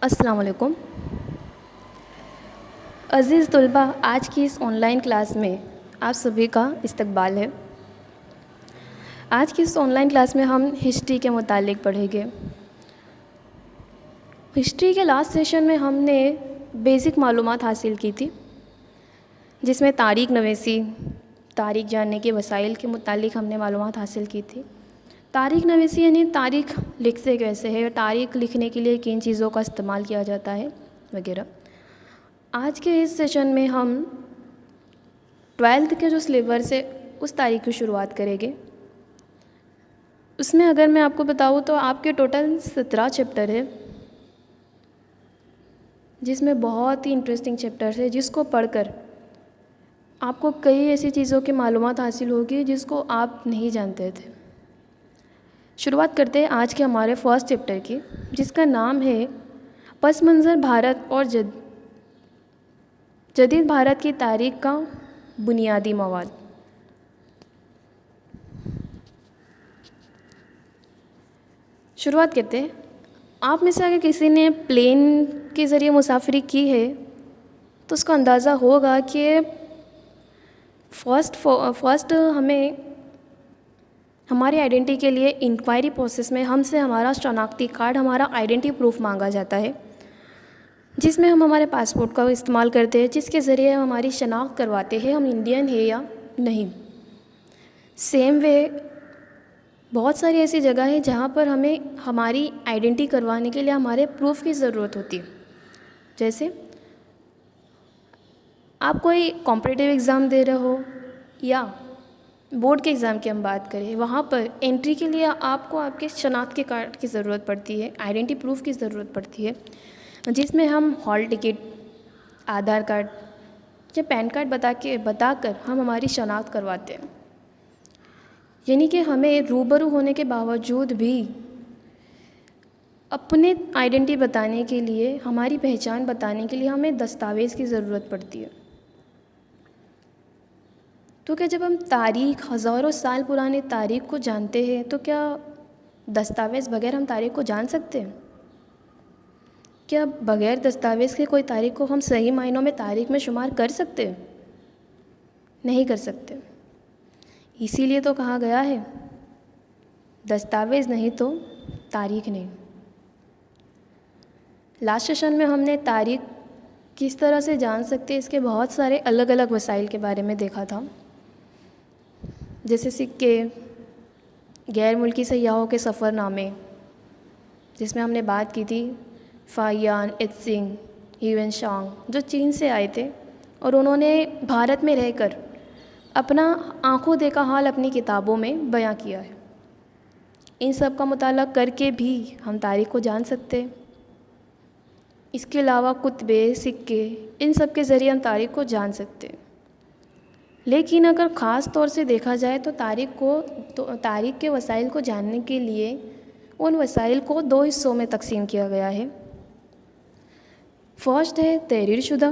अस्सलाम वालेकुम। अज़ीज़ तलबा, आज की इस ऑनलाइन क्लास में आप सभी का इस्तकबाल है। आज की इस ऑनलाइन क्लास में हम हिस्ट्री के मुतालिक पढ़ेंगे। हिस्ट्री के लास्ट सेशन में हमने बेसिक मालूमात हासिल की थी, जिसमें तारीख़ नवीसी, तारीख़ जानने के वसाइल के मुतालिक हमने मालूमात हासिल की थी। तारीख़ नवीसी यानी तारीख़ लिखते कैसे है, तारीख़ लिखने के लिए किन चीज़ों का इस्तेमाल किया जाता है वगैरह। आज के इस सेशन में हम 12th के जो सिलेबस है उस तारीख़ की शुरुआत करेंगे। उसमें अगर मैं आपको बताऊँ तो आपके टोटल 17 चैप्टर है, जिसमें बहुत ही इंटरेस्टिंग चैप्टर्स है, जिसको पढ़कर आपको कई ऐसी चीज़ों की मालूमात हासिल होगी जिसको आप नहीं जानते थे। शुरुआत करते हैं आज के हमारे फर्स्ट चैप्टर की, जिसका नाम है पस मंज़र भारत और जदीद भारत की तारीख़ का बुनियादी मवाद। शुरुआत करते हैं। आप में से अगर किसी ने प्लेन के ज़रिए मुसाफिरी की है तो उसका अंदाज़ा होगा कि फर्स्ट हमें हमारी आइडेंटिटी के लिए इंक्वायरी प्रोसेस में हमसे हमारा शनाख्ती कार्ड, हमारा आइडेंटिटी प्रूफ मांगा जाता है, जिसमें हम हमारे पासपोर्ट का इस्तेमाल करते हैं, जिसके ज़रिए हम हमारी शनाख्त करवाते हैं हम इंडियन है या नहीं। सेम वे बहुत सारी ऐसी जगह है जहाँ पर हमें हमारी आइडेंटिटी करवाने के लिए हमारे प्रूफ की ज़रूरत होती है। जैसे आप कोई कॉम्पिटिटिव एग्ज़ाम दे रहे हो या बोर्ड के एग्ज़ाम की हम बात करें, वहाँ पर एंट्री के लिए आपको आपके शनाख्त के कार्ड की ज़रूरत पड़ती है, आइडेंटिटी प्रूफ की ज़रूरत पड़ती है, जिसमें हम हॉल टिकट, आधार कार्ड या पैन कार्ड बताकर हम हमारी शनाख्त करवाते हैं। यानी कि हमें रूबरू होने के बावजूद भी अपने आइडेंटिटी बताने के लिए, हमारी पहचान बताने के लिए हमें दस्तावेज़ की ज़रूरत पड़ती है। तो क्या जब हम तारीख़, हज़ारों साल पुरानी तारीख़ को जानते हैं तो क्या दस्तावेज़ बगैर हम तारीख़ को जान सकते हैं? क्या बगैर दस्तावेज़ के कोई तारीख़ को हम सही मायनों में तारीख़ में शुमार कर सकते हैं? नहीं कर सकते। इसीलिए तो कहा गया है दस्तावेज़ नहीं तो तारीख़ नहीं। लास्ट सेशन में हमने तारीख़ किस तरह से जान सकते हैं इसके बहुत सारे अलग अलग वसाइल के बारे में देखा था, जैसे सिक्के, गैर मुल्की सयाहों के सफ़रनामे, जिसमें हमने बात की थी फाहियान, इत्सिंग, ह्यूएनसांग, जो चीन से आए थे और उन्होंने भारत में रहकर अपना आंखों देखा हाल अपनी किताबों में बयां किया है। इन सब का मुताला करके भी हम तारीख़ को जान सकते हैं। इसके अलावा कुतबे, सिक्के, इन सब के ज़रिए हम तारीख़ को जान सकते हैं। लेकिन अगर ख़ास तौर से देखा जाए तो तारीख़ के वसाइल को जानने के लिए उन वसाइल को 2 हिस्सों में तकसीम किया गया है। फर्स्ट है तहरीर शुदा,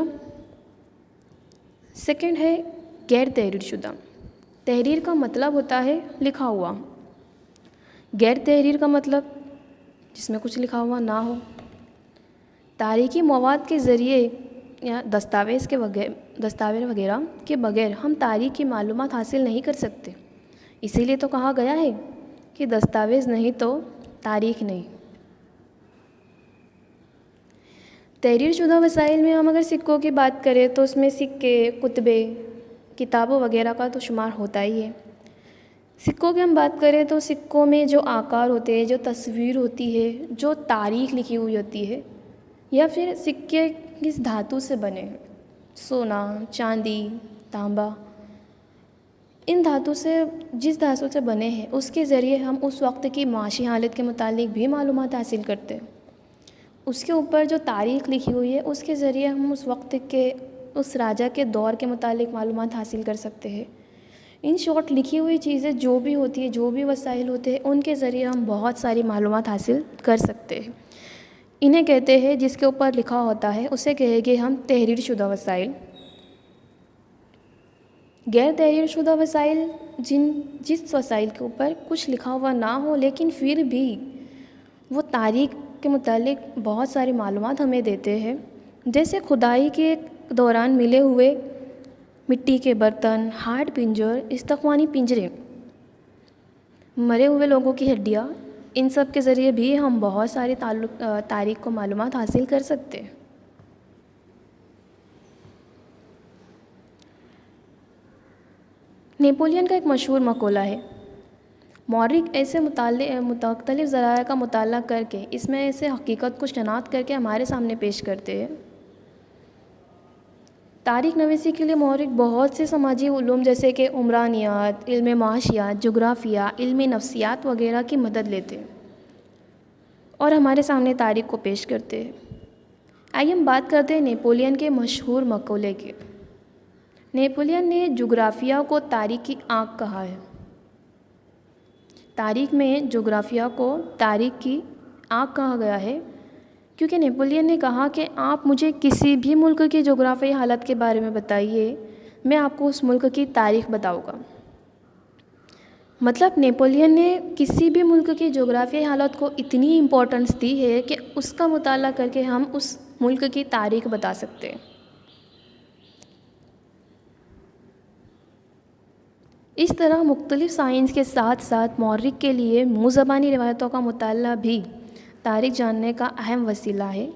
सेकंड है गैर तहरीर शुदा। तहरीर का मतलब होता है लिखा हुआ, गैर तहरीर का मतलब जिसमें कुछ लिखा हुआ ना हो। तारीख़ी मवाद के ज़रिए या दस्तावेज़ वगैरह के बगैर हम तारीख़ की मालूमात हासिल नहीं कर सकते। इसीलिए तो कहा गया है कि दस्तावेज़ नहीं तो तारीख़ नहीं। तहरीर शुदा वसाइल में हम अगर सिक्कों की बात करें तो उसमें सिक्के, कुतबे, किताबों वगैरह का तो शुमार होता ही है। सिक्कों की हम बात करें तो सिक्कों में जो आकार होते हैं, जो तस्वीर होती है, जो तारीख़ लिखी हुई होती है, या फिर सिक्के किस धातु से बने हैं, सोना, चांदी, तांबा, इन धातु से, जिस धातु से बने हैं उसके ज़रिए हम उस वक्त की माशी हालत के मुतालिक भी मालूमात हासिल करते हैं। उसके ऊपर जो तारीख़ लिखी हुई है उसके ज़रिए हम उस वक्त के, उस राजा के दौर के मुतालिक मालूमात हासिल कर सकते हैं। इन शॉर्ट लिखी हुई चीज़ें जो भी होती है, जो भी वसाइल होते हैं, उनके ज़रिए हम बहुत सारी मालूमात हासिल कर सकते हैं। इन्हें कहते हैं, जिसके ऊपर लिखा होता है उसे कहेंगे हम तहरीर शुदा वसाइल। गैर तहरीर शुदा वसाइल जिस वसाइल के ऊपर कुछ लिखा हुआ ना हो लेकिन फिर भी वो तारीख़ के मुतालिक बहुत सारी मालूमात हमें देते हैं, जैसे खुदाई के दौरान मिले हुए मिट्टी के बर्तन, हार्ड पिंजर, इस्तख्वानी पिंजरे, मरे हुए लोगों की हड्डियाँ, इन सब के ज़रिए भी हम बहुत सारी तारीख़ को मालूमात हासिल कर सकते हैं। नेपोलियन का एक मशहूर मक़ोला है, मौरिक ऐसे मुख्तलिफ़ ज़राए का मुताला करके इसमें ऐसे हकीकत को शनाख्त करके हमारे सामने पेश करते हैं। तारीख़ नवीसी के लिए मौरिक बहुत से समाजी उलूम जैसे कि उमरानियात, इल्म माशियात, जोग्राफ़िया, इल्म नफ्सियात वगैरह की मदद लेते हैं और हमारे सामने तारीख़ को पेश करते हैं। आइए हम बात करते हैं नेपोलियन के मशहूर मक़ोले की। नेपोलियन ने जोग्राफ़िया को तारीख़ की आँख कहा है। तारीख़ में जोग्राफ़िया को तारीख़ की आँख कहा गया है क्योंकि नेपोलियन ने कहा कि आप मुझे किसी भी मुल्क की जोग्राफ़ियाई हालत के बारे में बताइए, मैं आपको उस मुल्क की तारीख़ बताऊँगा। मतलब नेपोलियन ने किसी भी मुल्क की जोग्राफ़ियाई हालत को इतनी इम्पोर्टेंस दी है कि उसका मुताला करके हम उस मुल्क की तारीख़ बता सकते हैं। इस तरह मुख्तलिफ़ साइंस के साथ साथ मौरिक के लिए मुँह ज़बानी रिवायतों का मुताला भी तारीख़ जानने का अहम वसीला है।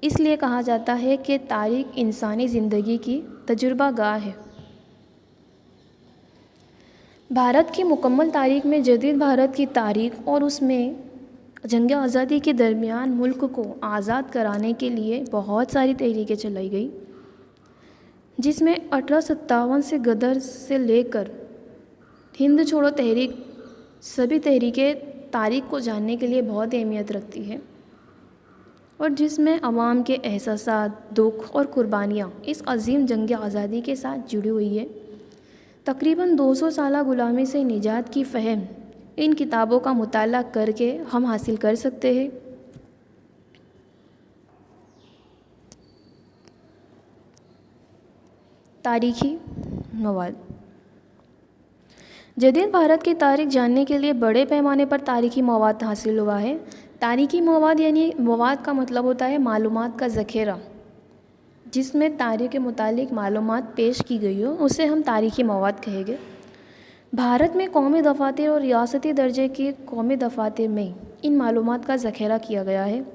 इसलिए कहा जाता है कि तारीख़ इंसानी ज़िंदगी की तजुर्बा गाह है। भारत की मुकम्मल तारीख़ में जदीद भारत की तारीख़ और उसमें जंग आज़ादी के दरमियान मुल्क को आज़ाद कराने के लिए बहुत सारी तहरीकें चलाई गई, जिसमें 1857 से गदर से लेकर हिंद छोड़ो तहरीक, सभी तहरीकें तारीख़ को जानने के लिए बहुत अहमियत रखती है और जिसमें अवाम के एहसासात, दुख और कुर्बानियाँ इस अज़ीम जंग आज़ादी के साथ जुड़ी हुई है। तकरीबन 200 साल ग़ुलामी से निजात की फ़हम इन किताबों का मुताला करके हम हासिल कर सकते हैं। तारीख़ी मवाद। जदीद भारत की तारीख़ जानने के लिए बड़े पैमाने पर तारीख़ी मवाद हासिल हुआ है। तारीख़ी मवाद यानी मवाद का मतलब होता है मालूमात का ज़ख़ीरा, जिसमें तारीख़ के मुतालिक मालूमात पेश की गई हो, उसे हम तारीख़ी मवाद कहेंगे। भारत में कौमी दफ़ातर और रियासती दर्जे के कौमी दफ़ातर में इन मालूमात का ज़ख़ीरा किया गया है।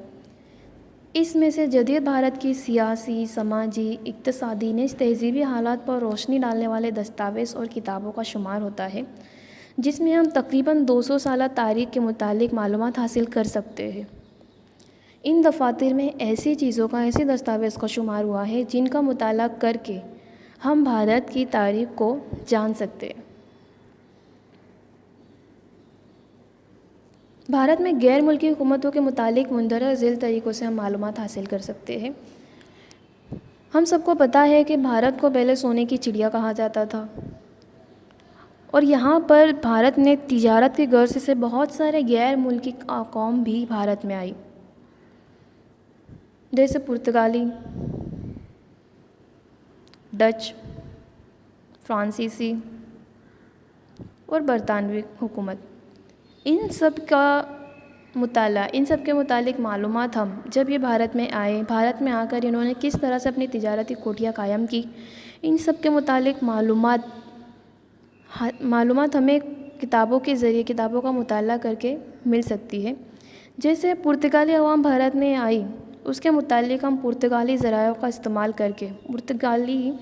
इसमें से जदीद भारत की सियासी, समाजी, इक़्तिसादी नेज़ तहज़ीबी हालात पर रोशनी डालने वाले दस्तावेज़ और किताबों का शुमार होता है, जिसमें हम तकरीबन 200 साल तारीख़ के मुतालिक मालूमात हासिल कर सकते हैं। इन दफ़ातर में ऐसी चीज़ों का, ऐसे दस्तावेज़ का शुमार हुआ है जिनका मुताला करके हम भारत की तारीख़ को जान सकते हैं। भारत में गैर मुल्की हुकूमतों के मुतालिक मुंदरजा झील तरीक़ों से हम मालूमात हासिल कर सकते हैं। हम सबको पता है कि भारत को पहले सोने की चिड़िया कहा जाता था और यहाँ पर भारत ने तिजारत की गर्ज से बहुत सारे गैर मुल्की कौम भी भारत में आई, जैसे पुर्तगाली, डच, फ्रांसीसी और बरतानवी हुकूमत। इन सब का मुताला, इन सब के मुतालिक मालूमात हम जब ये भारत में आए, भारत में आकर इन्होंने किस तरह से अपनी तिजारती कोठियाँ कायम की, इन सब के मुतालिक मालूमात हमें किताबों के ज़रिए, किताबों का मुताला करके मिल सकती है। जैसे पुर्तगाली अवाम भारत में आई, उसके मुतालिक हम पुर्तगाली ज़रायों का इस्तेमाल करके, पुर्तगाली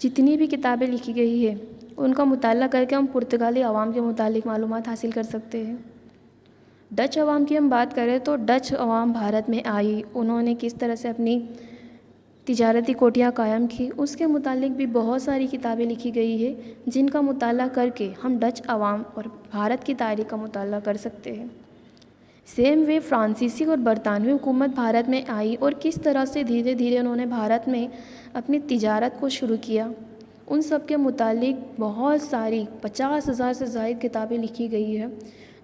जितनी भी किताबें लिखी गई है उनका मुताला करके हम पुर्तगाली अवाम के मुतालिक मालूमात हासिल कर सकते हैं। डच अवाम की हम बात करें तो डच अवाम भारत में आई, उन्होंने किस तरह से अपनी तिजारती कोठियाँ कायम की, उसके मुतालिक भी बहुत सारी किताबें लिखी गई है जिनका मुताला करके हम डच अवाम और भारत की तारीख़ का मुताला कर सकते हैं। सेम वे फ्रांसीसी और बरतानवी हुकूमत भारत में आई और किस तरह से धीरे धीरे उन्होंने भारत में अपनी तिजारत को शुरू किया, उन सब के मुतालिक बहुत सारी 50,000 से ज़ायद किताबें लिखी गई है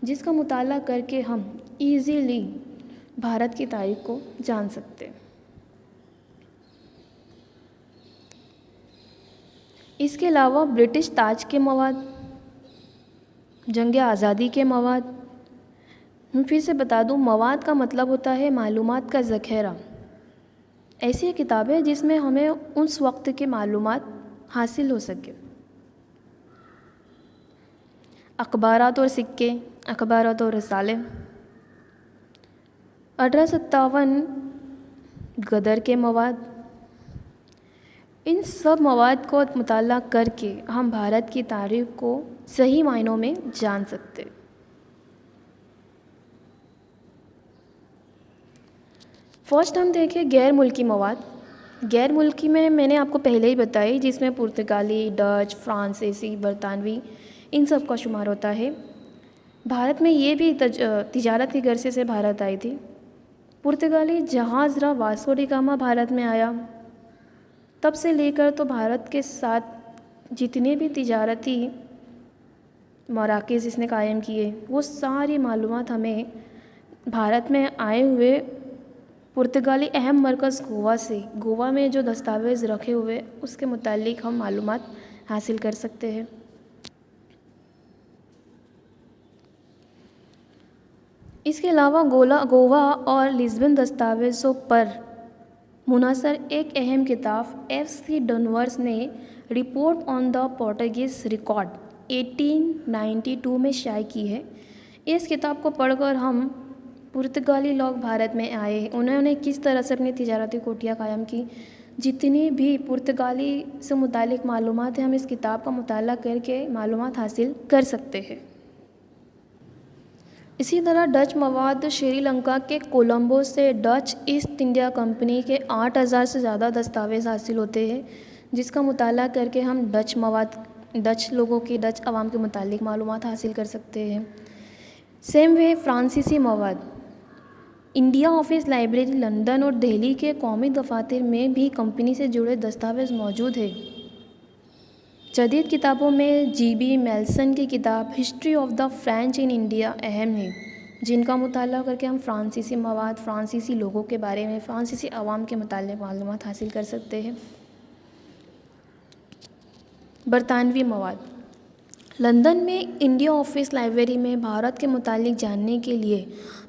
जिसका मुताला करके हम ईज़िली भारत की तारीख़ को जान सकते हैं। इसके अलावा ब्रिटिश ताज के मवाद, जंग आज़ादी के मवाद, मैं फिर से बता दूं, मवाद का मतलब होता है मालूमात का ज़ख़ीरा। ऐसी किताबें जिसमें हमें उस वक्त की मालूमात हासिल हो सके। अखबारात और सिक्के, अखबारात और रसाले। 1857 गदर के मवाद। इन सब मवाद को मुताला करके हम भारत की तारीख़ को सही मायनों में जान सकते। फर्स्ट हम देखें गैर मुल्की मवाद। गैर मुल्की में मैंने आपको पहले ही बताई, जिसमें पुर्तगाली, डच, फ्रांसीसी, बरतानवी इन सब का शुमार होता है। भारत में ये भी तिजारत की गर्ज से भारत आई थी। पुर्तगाली जहाज़ वास्को डी गामा भारत में आया, तब से लेकर तो भारत के साथ जितने भी तिजारती मराकज़ इसने कायम किए, वो सारी मालूमात हमें भारत में आए हुए पुर्तगाली अहम मरकज़ गोवा से, गोवा में जो दस्तावेज़ रखे हुए उसके मुतालिक हम मालूमात हासिल कर सकते हैं। इसके अलावा गोवा और लिस्बन दस्तावेज़ों पर मुनहसर एक अहम किताब F.C. डनवर्स ने report on the Portuguese record 1892 में शाये की है। इस किताब को पढ़कर हम पुर्तगाली लोग भारत में आए, उन्होंने किस तरह से अपनी तिजारती कोठियाँ कायम की, जितनी भी पुर्तगाली से मुतालिक मालूमात हैं हम इस किताब का मुताला करके मालूमात हासिल कर सकते हैं। इसी तरह डच मवाद श्रीलंका के कोलंबो से डच ईस्ट इंडिया कंपनी के 8000 से ज़्यादा दस्तावेज़ हासिल होते हैं, जिसका मुताला करके हम डच मवाद, डच लोगों की, डच अवाम के मुतालिक मालूमात हासिल कर सकते हैं। सेम वे फ्रांसीसी मवाद, इंडिया ऑफिस लाइब्रेरी लंदन और दिल्ली के कौमी दफातर में भी कंपनी से जुड़े दस्तावेज़ मौजूद है। जदीद किताबों में G.B. मेल्सन की किताब history of the French in India अहम है, जिनका मुताला करके हम फ्रांसीसी मवाद, फ्रांसीसी लोगों के बारे में, फ्रांसीसी अवाम के मुतालिक मालूमात हासिल कर सकते हैं। बरतानवी मवाद, लंदन में इंडिया ऑफिस लाइब्रेरी में भारत के मुतालिक जानने के लिए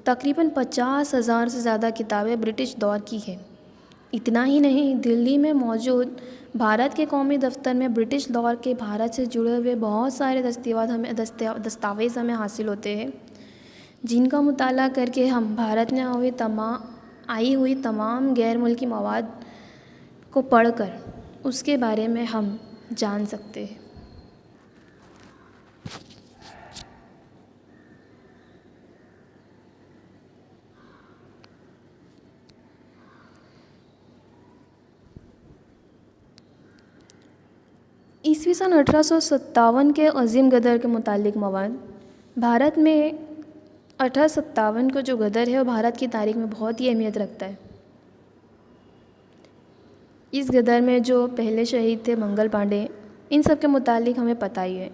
तकरीबन 50,000 से ज़्यादा किताबें ब्रिटिश दौर की है। इतना ही नहीं, दिल्ली में मौजूद भारत के कौमी दफ्तर में ब्रिटिश दौर के भारत से जुड़े हुए बहुत सारे दस्तावेज़ हमें हासिल होते हैं, जिनका मुताला करके हम भारत में आई हुई तमाम गैर मुल्की मवाद को पढ़कर उसके बारे में हम जान सकते हैं। ईस्वी सन 1857 के अज़ीम गदर के मुतालिक मवाद, भारत में 1857 को जो गदर है वो भारत की तारीख़ में बहुत ही अहमियत रखता है। इस गदर में जो पहले शहीद थे मंगल पांडे, इन सब के मुतालिक हमें पता ही है।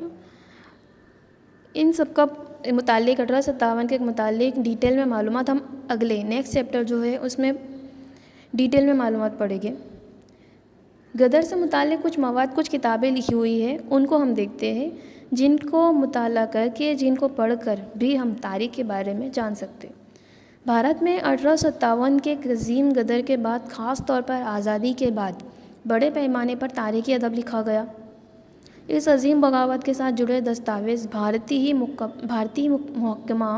इन सब का मुतालिक 1857 के मुतालिक डिटेल में मालूमात हम अगले नेक्स्ट चैप्टर जो है उसमें डिटेल में मालूमात पढ़ेंगे। गदर से मुतालिक कुछ मवाद, कुछ किताबें लिखी हुई है, उनको हम देखते हैं, जिनको मुताला करके, जिनको पढ़कर भी हम तारीख़ के बारे में जान सकते। भारत में 1857 के अज़ीम गदर के बाद, ख़ास तौर पर आज़ादी के बाद बड़े पैमाने पर तारीख़ी अदब लिखा गया। इस अज़ीम बगावत के साथ जुड़े दस्तावेज़ भारतीय मुहक्कमा,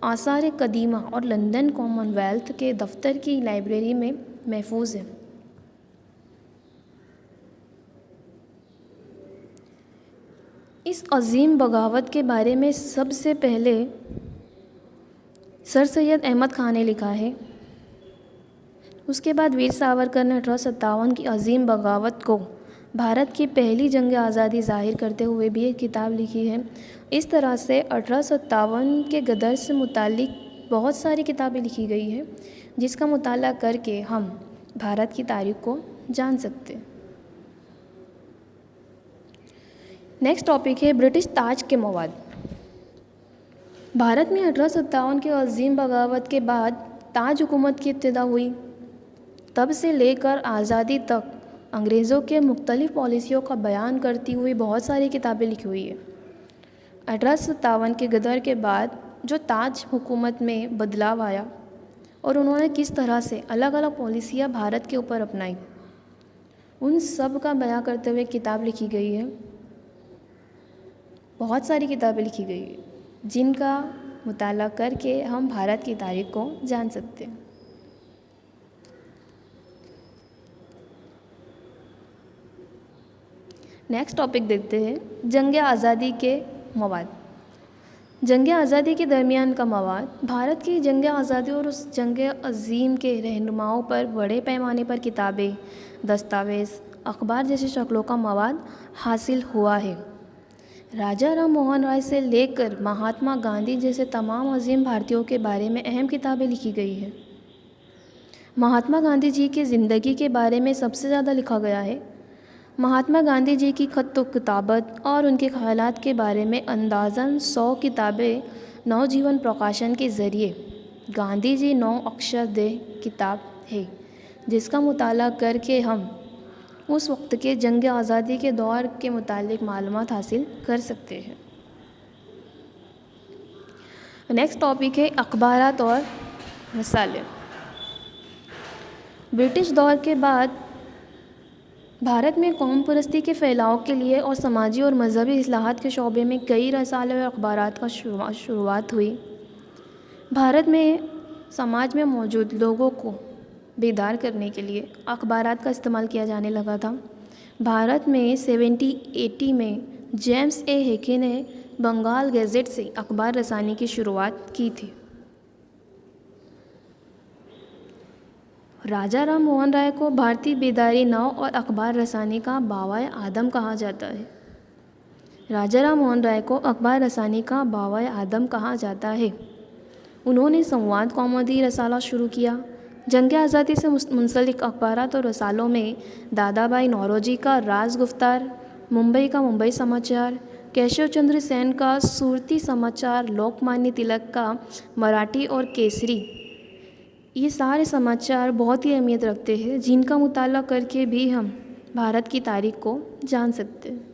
आसार कदीमा और लंदन कॉमनवेल्थ के दफ्तर की लाइब्रेरी में महफूज हैं। इस अज़ीम बगावत के बारे में सबसे पहले सर सैयद अहमद ख़ान ने लिखा है। उसके बाद वीर सावरकर ने 1857 की अज़ीम बगावत को भारत की पहली जंग आज़ादी ज़ाहिर करते हुए भी एक किताब लिखी है। इस तरह से 1857 के गदर से मुतालिक बहुत सारी किताबें लिखी गई हैं, जिसका मुताला करके हम भारत की तारीख़ को जान सकते हैं। नेक्स्ट टॉपिक है ब्रिटिश ताज के मवाद। भारत में 1857 के अज़ीम बगावत के बाद ताज हुकूमत की इब्तिदा हुई। तब से लेकर आज़ादी तक अंग्रेज़ों के मुख्तलिफ़ पॉलिसियों का बयान करती हुई बहुत सारी किताबें लिखी हुई है। 1857 के गदर के बाद जो ताज हुकूमत में बदलाव आया और उन्होंने किस तरह से अलग अलग पॉलिसियाँ भारत के ऊपर अपनाई, उन सब का बयां करते हुए किताब लिखी गई है। बहुत सारी किताबें लिखी गई है जिनका मुताला करके हम भारत की तारीख को जान सकते हैं। नेक्स्ट टॉपिक देखते हैं, जंग आज़ादी के मवाद। जंग आज़ादी के दरमियान का मवाद भारत की जंग आज़ादी और उस जंग अज़ीम के रहनुमाओं पर बड़े पैमाने पर किताबें, दस्तावेज़, अखबार जैसी शक्लों का मवाद हासिल हुआ है। राजा राम मोहन राय से लेकर महात्मा गांधी जैसे तमाम अजीम भारतीयों के बारे में अहम किताबें लिखी गई हैं। महात्मा गांधी जी की ज़िंदगी के बारे में सबसे ज़्यादा लिखा गया है। महात्मा गांधी जी की खत किताबत और उनके ख़यालात के बारे में अंदाज़न 100 किताबें नवजीवन प्रकाशन के ज़रिए गांधी जी 9 अक्षर दे किताब है, जिसका मुताला करके हम उस वक्त के जंग आज़ादी के दौर के मुतालिक मालूमात हासिल कर सकते हैं। नेक्स्ट टॉपिक है अखबारात और रसाले। ब्रिटिश दौर के बाद भारत में कौम परस्ती के फैलाव के लिए और समाजी और मजहबी इस्लाहात के शोबे में कई रसाले और अखबारात का शुरुआत हुई। भारत में समाज में मौजूद लोगों को बेदार करने के लिए अखबारात का इस्तेमाल किया जाने लगा था। भारत में 1780 में जेम्स ए हेके ने बंगाल गैजेट से अखबार रसानी की शुरुआत की थी। राजा राम मोहन राय को भारतीय बेदारी नौ और अखबार रसानी का बावाए आदम कहा जाता है। राजा राम मोहन राय को अखबार रसानी का बावाए आदम कहा जाता है। उन्होंने संवाद कौमुदी रसाला शुरू किया। जंग आज़ादी से मुंसलिक अखबारात और रसालों में दादाभाई नौरोजी का राज गुफ्तार, मुंबई का मुंबई समाचार, केशव चंद्र सेन का सूरती समाचार, लोकमान्य तिलक का मराठी और केसरी, ये सारे समाचार बहुत ही अहमियत रखते हैं, जिनका मुताला करके भी हम भारत की तारीख को जान सकते हैं।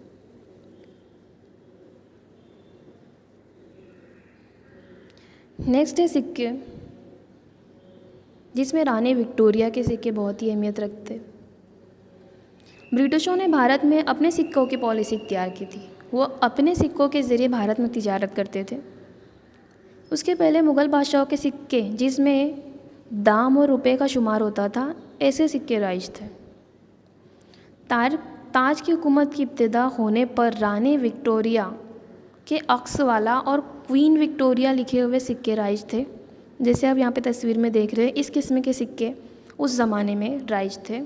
नेक्स्ट है सिक्के, जिसमें रानी विक्टोरिया के सिक्के बहुत ही अहमियत रखते। ब्रिटिशों ने भारत में अपने सिक्कों की पॉलिसी तैयार की थी। वो अपने सिक्कों के ज़रिए भारत में तिजारत करते थे। उसके पहले मुग़ल बादशाहों के सिक्के, जिसमें दाम और रुपए का शुमार होता था, ऐसे सिक्के राइज थे। ताज की हुकूमत की इब्तिदा होने पर रानी विक्टोरिया के अक्स वाला और क्वीन विक्टोरिया लिखे हुए सिक्के राइज थे। जैसे आप यहाँ पे तस्वीर में देख रहे हैं, इस किस्म के सिक्के उस ज़माने में राइज थे।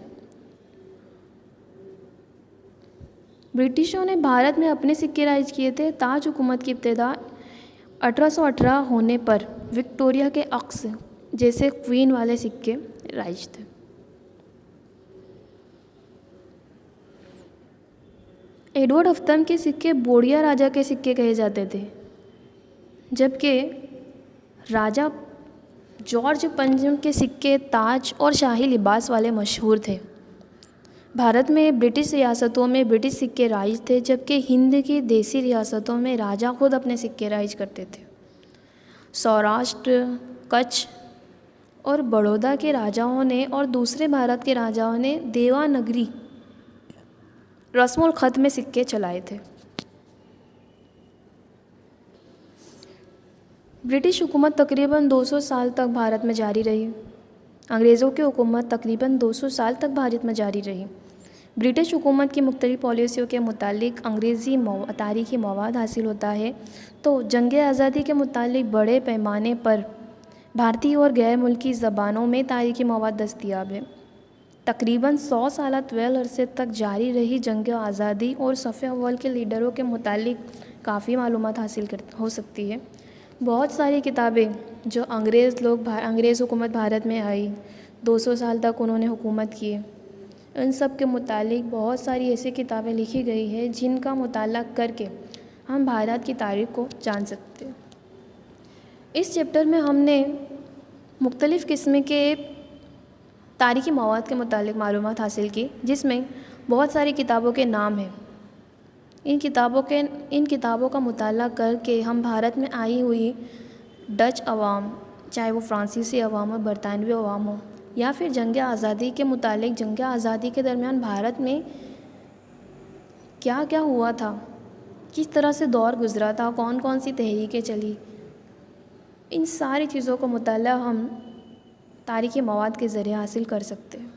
ब्रिटिशों ने भारत में अपने सिक्के राइज किए थे। ताज हुकूमत की इब्तिदा 1818 होने पर विक्टोरिया के अक्स जैसे क्वीन वाले सिक्के राइज थे। एडवर्ड हफ्तम के सिक्के बोड़िया राजा के सिक्के कहे जाते थे, जबकि राजा जॉर्ज पंचम के सिक्के ताज और शाही लिबास वाले मशहूर थे। भारत में ब्रिटिश रियासतों में ब्रिटिश सिक्के राइज थे, जबकि हिंद की देसी रियासतों में राजा खुद अपने सिक्के राइज करते थे। सौराष्ट्र, कच्छ और बड़ौदा के राजाओं ने और दूसरे भारत के राजाओं ने देवनागरी रस्मुल ख़त में सिक्के चलाए थे। ब्रिटिश हुकूमत तकरीबन 200 साल तक भारत में जारी रही। अंग्रेज़ों की हुकूमत तकरीबन 200 साल तक भारत में जारी रही। ब्रिटिश हुकूमत की मुख्तलिफ़ पॉलिसियों के मुतालिक अंग्रेज़ी तारीख़ी मवाद हासिल होता है, तो जंग आज़ादी के मुतालिक बड़े पैमाने पर भारतीय और गैर मुल्की ज़बानों में तारीख़ी मवाद दस्तयाब है। तकरीबन 100 साल तवील अरसे तक जारी रही जंग आज़ादी और सफ़े अव्वल के लीडरों के मुतालिक काफ़ी मालूमात हासिल हो सकती है। बहुत सारी किताबें जो अंग्रेज़ हुकूमत भारत में आई, 200 साल तक उन्होंने हुकूमत की, उन सब के मुतालिक बहुत सारी ऐसी किताबें लिखी गई है जिनका मुताला करके हम भारत की तारीख़ को जान सकते हैं। इस चैप्टर में हमने मुख्तलिफ़ किस्म के तारीख़ी मवाद के मुतालिक मालूमात हासिल की, जिसमें बहुत सारी किताबों के नाम हैं। इन किताबों का मुताला करके हम भारत में आई हुई डच अवाम, चाहे वो फ्रांसीसी अवाम हो, बरतानवी अवाम हो, या फिर जंग आज़ादी के मुतालिक जंग आज़ादी के दरमियान भारत में क्या क्या हुआ था, किस तरह से दौर गुज़रा था, कौन कौन सी तहरीकें चली, इन सारी चीज़ों का मुताला हम तारीख़ी मवाद के ज़रिए हासिल कर सकते हैं।